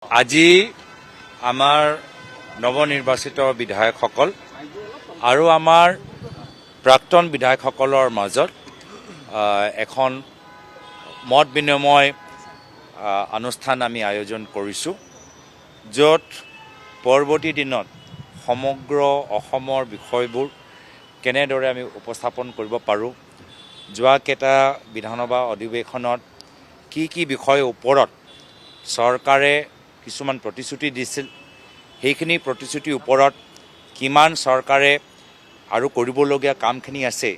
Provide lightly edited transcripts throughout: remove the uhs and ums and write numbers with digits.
আজি আমাৰ নৱনিৰ্বাচিত বিধায়কসকল আৰু আমাৰ প্ৰাক্তন বিধায়কসকলৰ মাজত এখন মত বিনিময় অনুষ্ঠান আমি আয়োজন কৰিছোঁ, য'ত পৰৱৰ্তী দিনত সমগ্ৰ অসমৰ বিষয়বোৰ কেনেদৰে আমি উপস্থাপন কৰিব পাৰোঁ, যোৱা কেইটা বিধানসভা অধিৱেশনত কি বিষয়ৰ ওপৰত চৰকাৰে কিছুমান প্ৰতিশ্ৰুতি দিছিল, সেইখিনি প্ৰতিশ্ৰুতিৰ ওপৰত কিমান চৰকাৰে আৰু কৰিবলগীয়া কামখিনি আছে,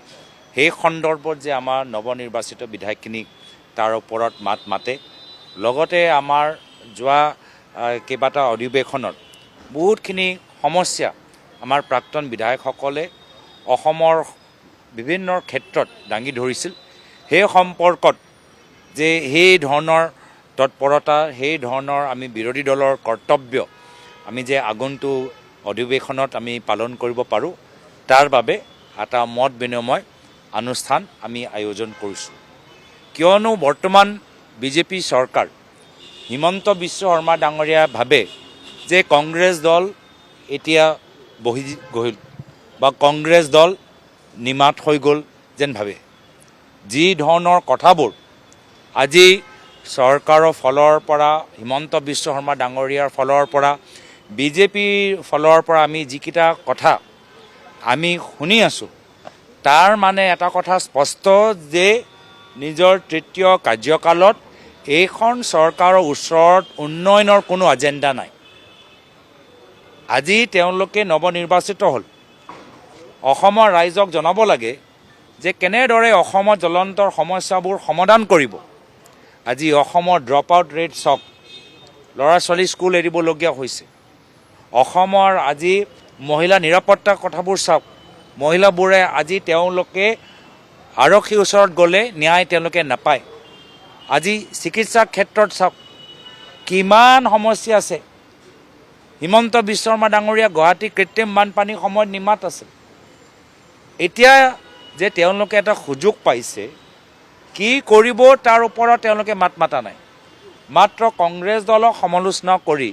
সেই সন্দৰ্ভত যে আমাৰ নৱনিৰ্বাচিত বিধায়কখিনিক তাৰ ওপৰত মাত মাতে। লগতে আমাৰ যোৱা কেইবাটা অধিৱেশনত বহুতখিনি সমস্যা আমাৰ প্ৰাক্তন বিধায়কসকলে অসমৰ বিভিন্ন ক্ষেত্ৰত দাঙি ধৰিছিল, সেই সম্পৰ্কত যে সেই ধৰণৰ তৎপৰতা, সেই ধৰণৰ আমি বিৰোধী দলৰ কৰ্তব্য আমি যে আগন্তুক অধিৱেশনত আমি পালন কৰিব পাৰোঁ, তাৰ বাবে এটা মত বিনিময় অনুষ্ঠান আমি আয়োজন কৰিছোঁ। কিয়নো বৰ্তমান বিজেপি চৰকাৰ হিমন্ত বিশ্ব শৰ্মা ডাঙৰীয়া ভাবে যে কংগ্ৰেছ দল এতিয়া বহি গ'ল বা কংগ্ৰেছ দল নিমাত হৈ গ'ল যেন ভাবে। যি ধৰণৰ কথাবোৰ আজি চৰকাৰৰ ফালৰ পৰা, হিমন্ত বিশ্ব শৰ্মা ডাঙৰীয়াৰ ফালৰ পৰা, বিজেপিৰ ফালৰ পৰা আমি যিকেইটা কথা আমি শুনি আছোঁ, তাৰ মানে এটা কথা স্পষ্ট যে নিজৰ তৃতীয় কাৰ্যকালত এইখন চৰকাৰৰ ওচৰত উন্নয়নৰ কোনো এজেণ্ডা নাই। আজি তেওঁলোকে নৱনিৰ্বাচিত হ'ল, অসমৰ ৰাইজক জনাব লাগে যে কেনেদৰে অসমৰ জ্বলন্ত সমস্যাবোৰ সমাধান কৰিব। আজি অসমৰ ড্ৰপ আউট ৰেট চাওক, ল'ৰা ছোৱালী স্কুল এৰিবলগীয়া হৈছে। অসমৰ আজি মহিলা নিৰাপত্তাৰ কথাবোৰ চাওক, মহিলাবোৰে আজি তেওঁলোকে আৰক্ষীৰ ওচৰত গ'লে ন্যায় তেওঁলোকে নাপায়। আজি চিকিৎসাৰ ক্ষেত্ৰত চাওক কিমান সমস্যা আছে। হিমন্ত বিশ্ব শৰ্মা ডাঙৰীয়া গুৱাহাটী কৃত্ৰিম বানপানীৰ সময়ত নিমাত আছিল। এতিয়া যে তেওঁলোকে এটা সুযোগ পাইছে, কি কৰিব তাৰ ওপৰত তেওঁলোকে মাত মাতা নাই। মাত্ৰ কংগ্ৰেছ দলক সমালোচনা কৰি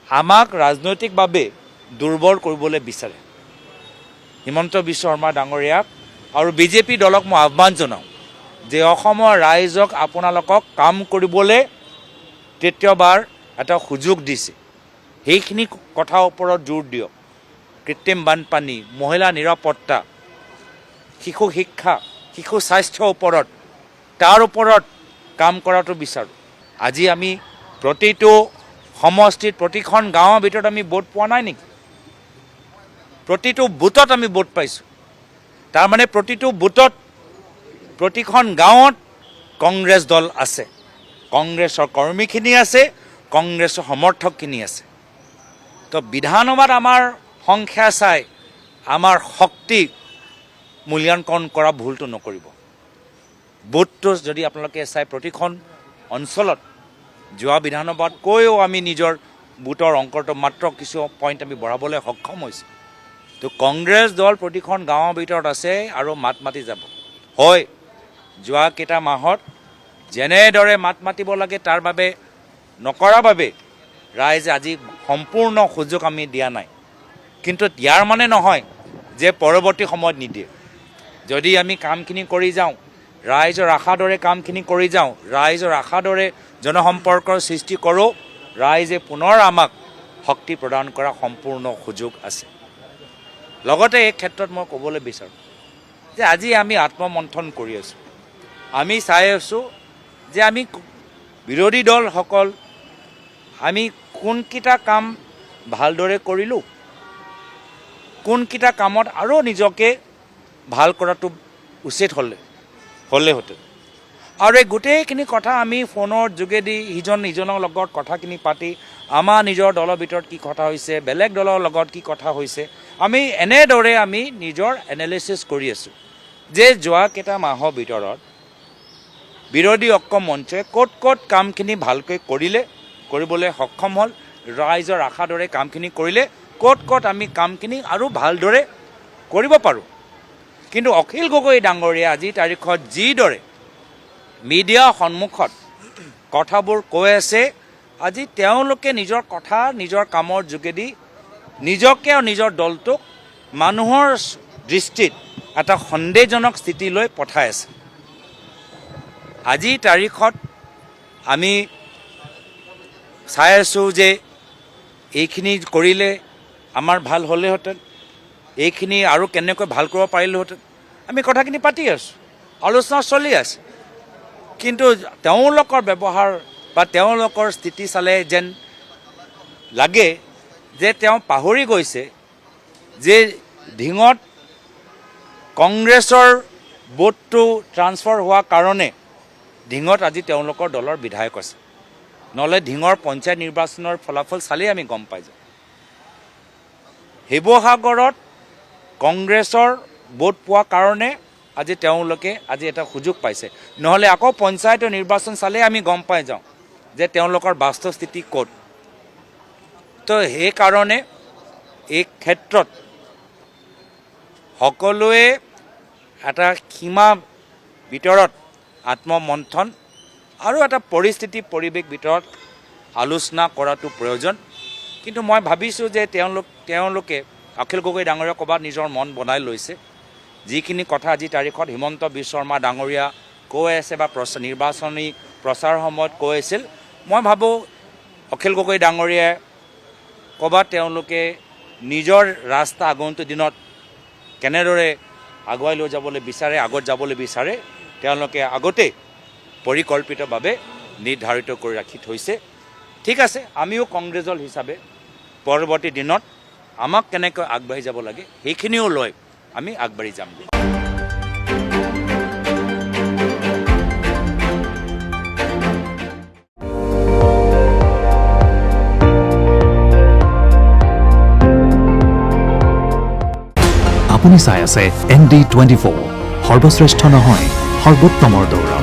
আমাক ৰাজনৈতিকভাৱে দুৰ্বল কৰিবলৈ বিচাৰে। হিমন্ত বিশ্ব শৰ্মা ডাঙৰীয়াক আৰু বিজেপি দলক মই আহ্বান জনাওঁ যে অসমৰ ৰাইজক আপোনালোকক কাম কৰিবলৈ তৃতীয়বাৰ এটা সুযোগ দিছে, সেইখিনি কথাৰ ওপৰত জোৰ দিয়ক। কৃত্ৰিম বানপানী, মহিলা নিৰাপত্তা, শিশু শিক্ষা, শিশু স্বাস্থ্যৰ ওপৰত, তাৰ ওপৰত কাম কৰাটো বিচাৰোঁ। আজি আমি প্ৰতিটো সমষ্টিত, প্ৰতিখন গাঁৱৰ ভিতৰত আমি ভোট পোৱা নাই নেকি? প্ৰতিটো বুথত আমি ভোট পাইছোঁ। তাৰমানে প্ৰতিটো বুথত, প্ৰতিখন গাঁৱত কংগ্ৰেছ দল আছে, কংগ্ৰেছৰ কৰ্মীখিনি আছে, কংগ্ৰেছৰ সমৰ্থকখিনি আছে। তো বিধানসভাত আমাৰ সংখ্যা চাই আমাৰ শক্তি মূল্যাংকন কৰা ভুলটো নকৰিব। বুথটো যদি আপোনালোকে চাই প্ৰতিখন অঞ্চলত যোৱা বিধানসভাতকৈও আমি নিজৰ বুথৰ অংকটো মাত্ৰ কিছু পইণ্ট আমি বঢ়াবলৈ সক্ষম হৈছোঁ। তো কংগ্ৰেছ দল প্ৰতিখন গাঁৱৰ ভিতৰত আছে আৰু মাত মাতি যাব। হয়, যোৱা কেইটা মাহত যেনেদৰে মাত মাতিব লাগে তাৰ বাবে নকৰাৰ বাবে ৰাইজে আজি সম্পূৰ্ণ সুযোগ আমি দিয়া নাই। কিন্তু ইয়াৰ মানে নহয় যে পৰৱৰ্তী সময়ত নিদিয়ে। যদি আমি কামখিনি কৰি যাওঁ, ৰাইজৰ আশাৰ দৰে কামখিনি কৰি যাওঁ, ৰাইজৰ আশাৰ দৰে জনসম্পৰ্কৰ সৃষ্টি কৰোঁ, ৰাইজে পুনৰ আমাক শক্তি প্ৰদান কৰা সম্পূৰ্ণ সুযোগ আছে। লগতে এই ক্ষেত্ৰত মই ক'বলৈ বিচাৰোঁ যে আজি আমি আত্মমন্থন কৰি আছোঁ। আমি চাই আছোঁ যে আমি বিৰোধী দলসকল আমি কোনকেইটা কাম ভালদৰে কৰিলোঁ, কোনকেইটা কামত আৰু নিজকে ভাল কৰাটো উচিত হ'লেহেঁতেন। আৰু এই গোটেইখিনি কথা আমি ফোনৰ যোগেদি ইজনৰ লগত কথাখিনি পাতি, আমাৰ নিজৰ দলৰ ভিতৰত কি কথা হৈছে, বেলেগ দলৰ লগত কি কথা হৈছে, আমি এনেদৰে আমি নিজৰ এনালিচিছ কৰি আছোঁ যে যোৱা কেইটা মাহৰ ভিতৰত বিৰোধী ঐক্য মঞ্চে ক'ত কামখিনি ভালকৈ কৰিবলৈ সক্ষম হ'ল, ৰাইজৰ আশাৰ দৰে কামখিনি কৰিলে, ক'ত আমি কামখিনি আৰু ভালদৰে কৰিব পাৰোঁ। কিন্তু অখিল গগৈ ডাঙৰীয়া আজিৰ তাৰিখত যিদৰে মিডিয়াৰ সন্মুখত কথাবোৰ কৈ আছে, আজি তেওঁলোকে নিজৰ কথা নিজৰ কামৰ যোগেদি নিজকে আৰু নিজৰ দলটোক মানুহৰ দৃষ্টিত এটা সন্দেহজনক স্থিতিলৈ পঠাই আছে। আজিৰ তাৰিখত আমি চাই আছোঁ যে এইখিনি কৰিলে আমাৰ ভাল হ'লেহেঁতেন, এইখিনি আৰু কেনেকৈ ভাল কৰিব পাৰিলোহেঁতেন, আমি কথাখিনি পাতি আছোঁ, আলোচনা চলি আছে। কিন্তু তেওঁলোকৰ ব্যৱহাৰ বা তেওঁলোকৰ স্থিতি চালে যেন লাগে যে তেওঁ পাহৰি গৈছে যে ঢিঙত কংগ্ৰেছৰ ভোটটো ট্ৰান্সফাৰ হোৱাৰ কাৰণে ঢিঙত আজি তেওঁলোকৰ দলৰ বিধায়ক আছে, নহ'লে ঢিঙৰ পঞ্চায়ত নিৰ্বাচনৰ ফলাফল চালেই আমি গম পাই যাওঁ। শিৱসাগৰত কংগ্ৰেছৰ ভোট পোৱাৰ কাৰণে আজি তেওঁলোকে আজি এটা সুযোগ পাইছে, নহ'লে আকৌ পঞ্চায়তৰ নিৰ্বাচন চালেই আমি গম পাই যাওঁ যে তেওঁলোকৰ বাস্তৱ স্থিতি ক'ত। তো সেইকাৰণে এই ক্ষেত্ৰত সকলোৱে এটা সীমা ভিতৰত আত্মমন্থন আৰু এটা পৰিৱেশ ভিতৰত আলোচনা কৰাটো প্ৰয়োজন। কিন্তু মই ভাবিছোঁ যে তেওঁলোকে অখিল গগৈ ডাঙৰীয়া ক'ৰবাত নিজৰ মন বনাই লৈছে। যিখিনি কথা আজি তাৰিখত হিমন্ত বিশ্ব শৰ্মা ডাঙৰীয়া কৈ আছে বা নিৰ্বাচনী প্ৰচাৰৰ সময়ত কৈ আছিল, মই ভাবোঁ অখিল গগৈ ডাঙৰীয়াই ক'ৰবাত তেওঁলোকে নিজৰ ৰাস্তা আগন্তুক দিনত কেনেদৰে আগুৱাই লৈ যাবলৈ বিচাৰে, আগত যাবলৈ বিচাৰে, তেওঁলোকে আগতেই পৰিকল্পিতভাৱে নিৰ্ধাৰিত কৰি ৰাখি থৈছে। ঠিক আছে, আমিও কংগ্ৰেছ দল হিচাপে পৰৱৰ্তী দিনত আমাক কেনেকৈ আগবাঢ়ি যাব লাগে সেইখিনিও লৈ আমি আগবাঢ়ি যাম। আপুনি চাই আছে ND24, সৰ্বশ্ৰেষ্ঠ নহয় সৰ্বোত্তমৰ দৌৰ।